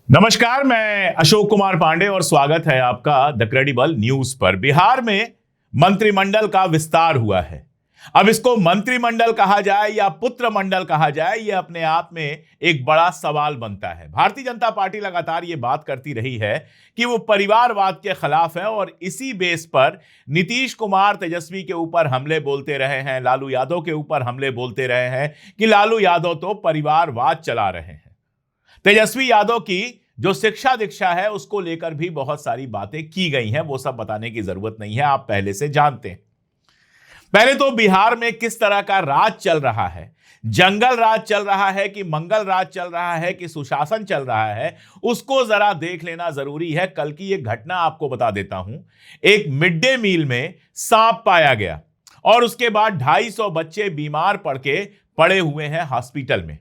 नमस्कार, मैं अशोक कुमार पांडे और स्वागत है आपका द क्रेडिबल न्यूज पर। बिहार में मंत्रिमंडल का विस्तार हुआ है। अब इसको मंत्रिमंडल कहा जाए या पुत्र मंडल कहा जाए, यह अपने आप में एक बड़ा सवाल बनता है। भारतीय जनता पार्टी लगातार ये बात करती रही है कि वो परिवारवाद के खिलाफ है और इसी बेस पर नीतीश कुमार तेजस्वी के ऊपर हमले बोलते रहे हैं, लालू यादव के ऊपर हमले बोलते रहे हैं कि लालू यादव तो परिवारवाद चला रहे हैं। तेजस्वी यादव की जो शिक्षा दीक्षा है उसको लेकर भी बहुत सारी बातें की गई हैं, वो सब बताने की जरूरत नहीं है, आप पहले से जानते हैं। पहले तो बिहार में किस तरह का राज चल रहा है, जंगल राज चल रहा है कि मंगल राज चल रहा है कि सुशासन चल रहा है, उसको जरा देख लेना जरूरी है। कल की एक घटना आपको बता देता हूं। एक मिड डे मील में सांप पाया गया और उसके बाद 250 बच्चे बीमार पड़े हुए हैं हॉस्पिटल में।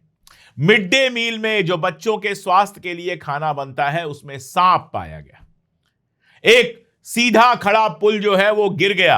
मिड डे मील में जो बच्चों के स्वास्थ्य के लिए खाना बनता है उसमें सांप पाया गया। एक सीधा खड़ा पुल जो है वो गिर गया।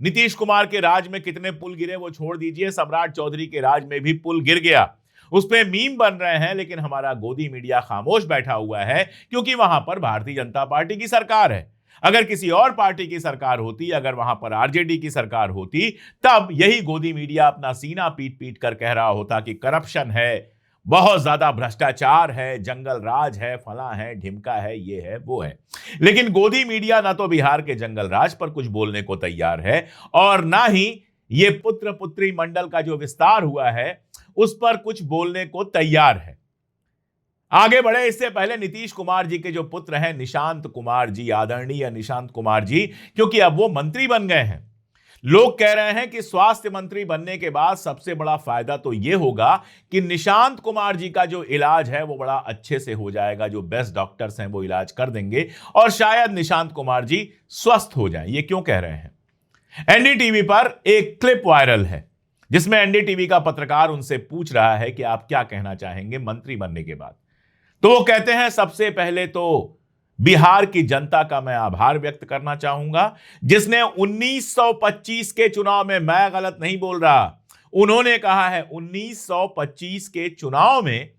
नीतीश कुमार के राज में कितने पुल गिरे वो छोड़ दीजिए, सम्राट चौधरी के राज में भी पुल गिर गया। उस पे मीम बन रहे हैं, लेकिन हमारा गोदी मीडिया खामोश बैठा हुआ है क्योंकि वहां पर भारतीय जनता पार्टी की सरकार है। अगर किसी और पार्टी की सरकार होती, अगर वहां पर आरजेडी की सरकार होती, तब यही गोदी मीडिया अपना सीना पीट पीट कर कह रहा होता कि करप्शन है, बहुत ज्यादा भ्रष्टाचार है, जंगल राज है, फला है, ढिमका है, ये है, वो है। लेकिन गोदी मीडिया ना तो बिहार के जंगल राज पर कुछ बोलने को तैयार है और ना ही ये पुत्र पुत्री मंडल का जो विस्तार हुआ है उस पर कुछ बोलने को तैयार है। आगे बढ़े इससे पहले नीतीश कुमार जी के जो पुत्र हैं निशांत कुमार जी, आदरणीय निशांत कुमार जी, क्योंकि अब वो मंत्री बन गए हैं। लोग कह रहे हैं कि स्वास्थ्य मंत्री बनने के बाद सबसे बड़ा फायदा तो यह होगा कि निशांत कुमार जी का जो इलाज है वो बड़ा अच्छे से हो जाएगा, जो बेस्ट डॉक्टर्स हैं वो इलाज कर देंगे और शायद निशांत कुमार जी स्वस्थ हो जाएं। ये क्यों कह रहे हैं? एनडीटीवी पर एक क्लिप वायरल है जिसमें एनडीटीवी का पत्रकार उनसे पूछ रहा है कि आप क्या कहना चाहेंगे मंत्री बनने के बाद। तो वो कहते हैं, सबसे पहले तो बिहार की जनता का मैं आभार व्यक्त करना चाहूंगा जिसने 1925 के चुनाव में, मैं गलत नहीं बोल रहा, उन्होंने कहा है 1925 के चुनाव में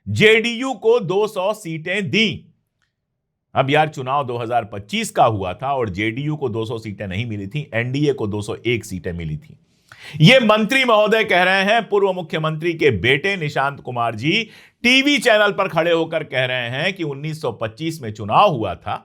जेडीयू को 200 सीटें दी। अब यार, चुनाव 2025 का हुआ था और जेडीयू को 200 सीटें नहीं मिली थी, एनडीए को 201 सीटें मिली थी। ये मंत्री महोदय कह रहे हैं। पूर्व मुख्यमंत्री के बेटे निशांत कुमार जी टीवी चैनल पर खड़े होकर कह रहे हैं कि 1925 में चुनाव हुआ था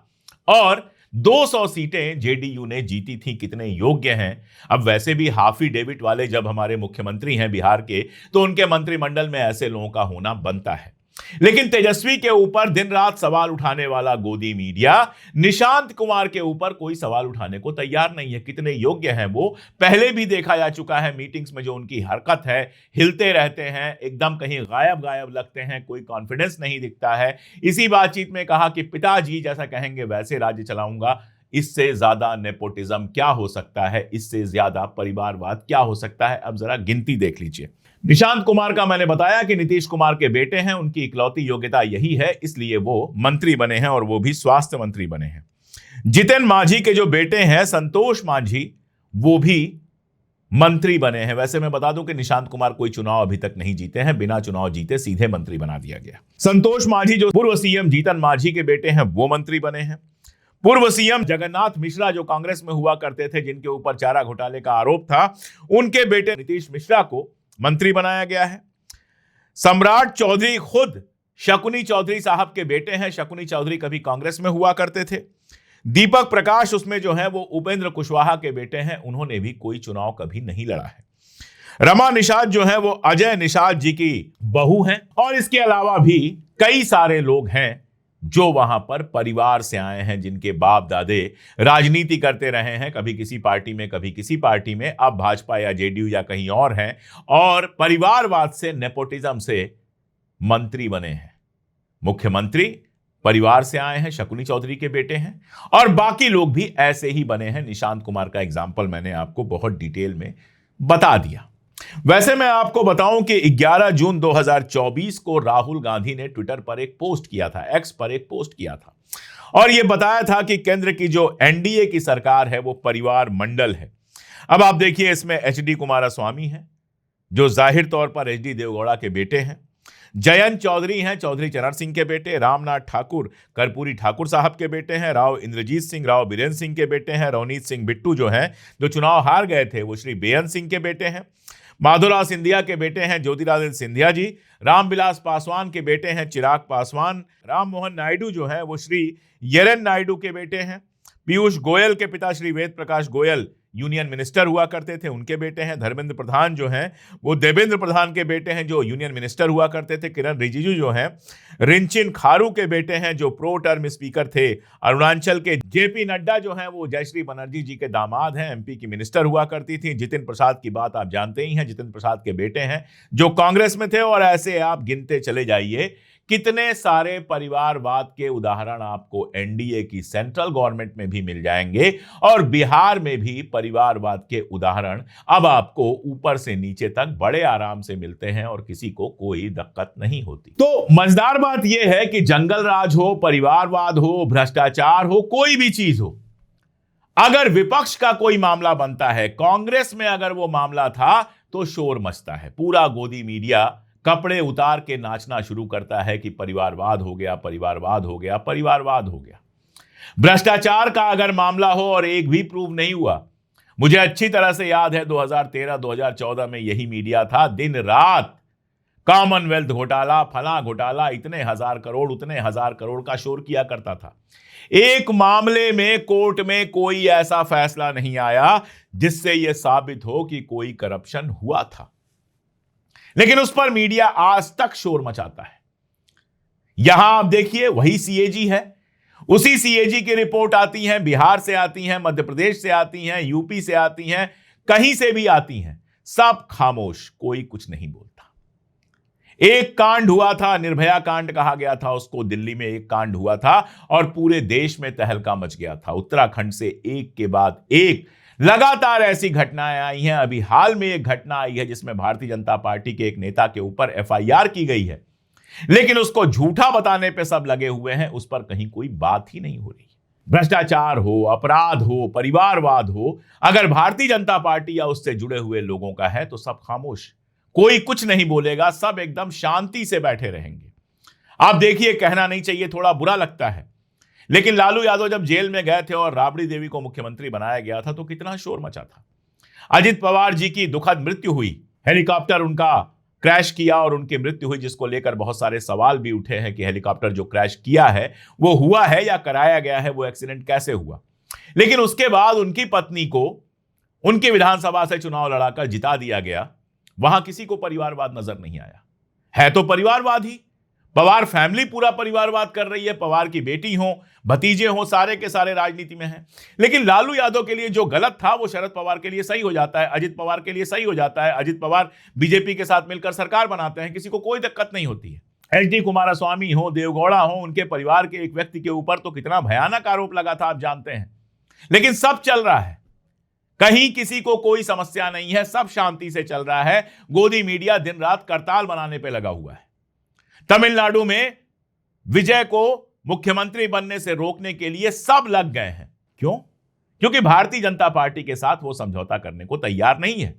और 200 सीटें जेडीयू ने जीती थी। कितने योग्य हैं। अब वैसे भी हाफी डेविड वाले जब हमारे मुख्यमंत्री हैं बिहार के, तो उनके मंत्रिमंडल में ऐसे लोगों का होना बनता है। लेकिन तेजस्वी के ऊपर दिन रात सवाल उठाने वाला गोदी मीडिया निशांत कुमार के ऊपर कोई सवाल उठाने को तैयार नहीं है। कितने योग्य हैं वो पहले भी देखा जा चुका है। मीटिंग्स में जो उनकी हरकत है, हिलते रहते हैं, एकदम कहीं गायब गायब लगते हैं, कोई कॉन्फिडेंस नहीं दिखता है। इसी बातचीत में कहा कि पिताजी जैसा कहेंगे वैसे राज्य चलाऊंगा। इससे ज्यादा नेपोटिज्म क्या हो सकता है, इससे ज्यादा परिवारवाद क्या हो सकता है? अब जरा गिनती देख लीजिए। निशांत कुमार का मैंने बताया कि नीतीश कुमार के बेटे हैं, उनकी इकलौती योग्यता यही है, इसलिए वो मंत्री बने हैं और वो भी स्वास्थ्य मंत्री बने हैं। जितिन मांझी के जो बेटे हैं संतोष मांझी, वो भी मंत्री बने हैं। वैसे मैं बता दूं कि निशांत कुमार कोई चुनाव अभी तक नहीं जीते हैं, बिना चुनाव जीते सीधे मंत्री बना दिया गया। संतोष मांझी जो पूर्व सीएम जीतन मांझी के बेटे हैं वो मंत्री बने हैं। पूर्व सीएम जगन्नाथ मिश्रा जो कांग्रेस में हुआ करते थे, जिनके ऊपर चारा घोटाले का आरोप था, उनके बेटे नीतीश मिश्रा को मंत्री बनाया गया है। सम्राट चौधरी खुद शकुनी चौधरी साहब के बेटे हैं। शकुनी चौधरी कभी कांग्रेस में हुआ करते थे। दीपक प्रकाश उसमें जो है वो उपेंद्र कुशवाहा के बेटे हैं, उन्होंने भी कोई चुनाव कभी नहीं लड़ा है। रमा निषाद जो है वो अजय निषाद जी की बहू हैं और इसके अलावा भी कई सारे लोग हैं जो वहां पर परिवार से आए हैं, जिनके बाप दादे राजनीति करते रहे हैं, कभी किसी पार्टी में कभी किसी पार्टी में, अब भाजपा या जेडीयू या कहीं और हैं, और परिवारवाद से, नेपोटिज्म से मंत्री बने हैं। मुख्यमंत्री परिवार से आए हैं, शकुनी चौधरी के बेटे हैं, और बाकी लोग भी ऐसे ही बने हैं। निशांत कुमार का एग्जाम्पल मैंने आपको बहुत डिटेल में बता दिया। वैसे मैं आपको बताऊं कि 11 जून 2024 को राहुल गांधी ने ट्विटर पर एक पोस्ट किया था, एक्स पर एक पोस्ट किया था, और यह बताया था कि केंद्र की जो एनडीए की सरकार है वो परिवार मंडल है। अब आप देखिए, इसमें एचडी कुमारस्वामी है जो जाहिर तौर पर एचडी देवगौड़ा के बेटे हैं। जयंत चौधरी हैं चौधरी चरण सिंह के बेटे, रामनाथ ठाकुर कर्पूरी ठाकुर साहब के बेटे हैं, राव इंद्रजीत सिंह राव बीरेन्द्र सिंह के बेटे हैं, रवनीत सिंह बिट्टू जो हैं जो चुनाव हार गए थे वो श्री बेअंत सिंह के बेटे हैं, माधोराव सिंधिया के बेटे हैं ज्योतिरादित्य सिंधिया जी, रामविलास पासवान के बेटे हैं चिराग पासवान, राम मोहन नायडू जो है वो श्री येरेन नायडू के बेटे हैं, पीयूष गोयल के पिता श्री वेद प्रकाश गोयल यूनियन मिनिस्टर हुआ करते थे उनके बेटे हैं, धर्मेंद्र प्रधान जो हैं वो देवेंद्र प्रधान के बेटे हैं जो यूनियन मिनिस्टर हुआ करते थे, किरण रिजिजू जो हैं रिंचिन खारू के बेटे हैं जो प्रो टर्म स्पीकर थे, अरुणाचल के जेपी नड्डा जो हैं वो जयश्री बनर्जी जी के दामाद हैं, एमपी की मिनिस्टर हुआ करती थी, जितिन प्रसाद की बात आप जानते ही हैं, जितिन प्रसाद के बेटे हैं जो कांग्रेस में थे, और ऐसे आप गिनते चले जाइए कितने सारे परिवारवाद के उदाहरण आपको एनडीए की सेंट्रल गवर्नमेंट में भी मिल जाएंगे, और बिहार में भी परिवारवाद के उदाहरण अब आपको ऊपर से नीचे तक बड़े आराम से मिलते हैं और किसी को कोई दिक्कत नहीं होती। तो मजेदार बात यह है कि जंगल राज हो, परिवारवाद हो, भ्रष्टाचार हो, कोई भी चीज हो, अगर विपक्ष का कोई मामला बनता है, कांग्रेस में अगर वो मामला था तो शोर मचता है, पूरा गोदी मीडिया कपड़े उतार के नाचना शुरू करता है कि परिवारवाद हो गया, परिवारवाद हो गया, परिवारवाद हो गया। भ्रष्टाचार का अगर मामला हो और एक भी प्रूव नहीं हुआ, मुझे अच्छी तरह से याद है 2013-2014 में यही मीडिया था, दिन रात कॉमनवेल्थ घोटाला, फला घोटाला, इतने हजार करोड़, उतने हजार करोड़ का शोर किया करता था। एक मामले में कोर्ट में कोई ऐसा फैसला नहीं आया जिससे यह साबित हो कि कोई करप्शन हुआ था, लेकिन उस पर मीडिया आज तक शोर मचाता है। यहां आप देखिए वही सीएजी है, उसी सीएजी की रिपोर्ट आती है, बिहार से आती हैं, मध्य प्रदेश से आती हैं, यूपी से आती हैं, कहीं से भी आती हैं, सब खामोश, कोई कुछ नहीं बोलता। एक कांड हुआ था, निर्भया कांड कहा गया था उसको, दिल्ली में एक कांड हुआ था और पूरे देश में तहलका मच गया था। उत्तराखंड से एक के बाद एक लगातार ऐसी घटनाएं आई हैं। अभी हाल में एक घटना आई है जिसमें भारतीय जनता पार्टी के एक नेता के ऊपर एफआईआर की गई है, लेकिन उसको झूठा बताने पे सब लगे हुए हैं, उस पर कहीं कोई बात ही नहीं हो रही। भ्रष्टाचार हो, अपराध हो, परिवारवाद हो, अगर भारतीय जनता पार्टी या उससे जुड़े हुए लोगों का है तो सब खामोश, कोई कुछ नहीं बोलेगा, सब एकदम शांति से बैठे रहेंगे। आप देखिए, कहना नहीं चाहिए, थोड़ा बुरा लगता है, लेकिन लालू यादव जब जेल में गए थे और राबड़ी देवी को मुख्यमंत्री बनाया गया था तो कितना शोर मचा था। अजित पवार जी की दुखद मृत्यु हुई, हेलीकॉप्टर उनका क्रैश किया और उनकी मृत्यु हुई, जिसको लेकर बहुत सारे सवाल भी उठे हैं कि हेलीकॉप्टर जो क्रैश किया है वो हुआ है या कराया गया है, वो एक्सीडेंट कैसे हुआ। लेकिन उसके बाद उनकी पत्नी को उनकी विधानसभा से चुनाव लड़ाकर जिता दिया गया, वहां किसी को परिवारवाद नजर नहीं आया। है तो परिवारवाद ही, पवार फैमिली पूरा परिवारवाद कर रही है, पवार की बेटी हो, भतीजे हो, सारे के सारे राजनीति में हैं। लेकिन लालू यादव के लिए जो गलत था वो शरद पवार के लिए सही हो जाता है, अजित पवार के लिए सही हो जाता है। अजित पवार बीजेपी के साथ मिलकर सरकार बनाते हैं, किसी को कोई दिक्कत नहीं होती है। एचडी कुमारस्वामी हो, देवगौड़ा हो, उनके परिवार के एक व्यक्ति के ऊपर तो कितना भयानक आरोप लगा था आप जानते हैं, लेकिन सब चल रहा है, कहीं किसी को कोई समस्या नहीं है, सब शांति से चल रहा है। गोदी मीडिया दिन रात करताल बनाने पर लगा हुआ है। तमिलनाडु में विजय को मुख्यमंत्री बनने से रोकने के लिए सब लग गए हैं। क्यों? क्योंकि भारतीय जनता पार्टी के साथ वो समझौता करने को तैयार नहीं है।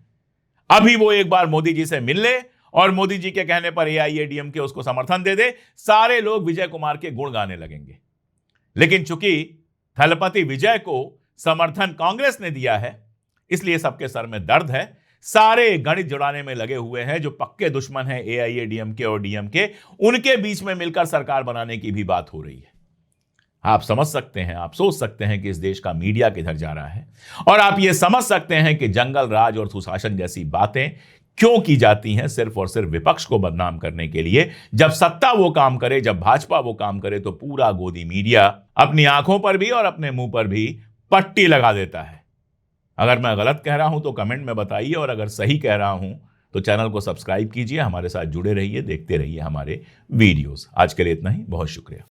अभी वो एक बार मोदी जी से मिल ले और मोदी जी के कहने पर एआईएडीएमके उसको समर्थन दे दे, सारे लोग विजय कुमार के गुण गाने लगेंगे। लेकिन चूंकि थलपति विजय को समर्थन कांग्रेस ने दिया है, इसलिए सबके सर में दर्द है। सारे गणित जुड़ाने में लगे हुए हैं। जो पक्के दुश्मन हैं एआईएडीएमके और डीएमके, उनके बीच में मिलकर सरकार बनाने की भी बात हो रही है। आप समझ सकते हैं, आप सोच सकते हैं कि इस देश का मीडिया किधर जा रहा है, और आप यह समझ सकते हैं कि जंगल राज और सुशासन जैसी बातें क्यों की जाती हैं, सिर्फ और सिर्फ विपक्ष को बदनाम करने के लिए। जब सत्ता वो काम करे, जब भाजपा वो काम करे, तो पूरा गोदी मीडिया अपनी आंखों पर भी और अपने मुंह पर भी पट्टी लगा देता है। अगर मैं गलत कह रहा हूं तो कमेंट में बताइए, और अगर सही कह रहा हूं तो चैनल को सब्सक्राइब कीजिए, हमारे साथ जुड़े रहिए, देखते रहिए हमारे वीडियोस। आज के लिए इतना ही, बहुत शुक्रिया।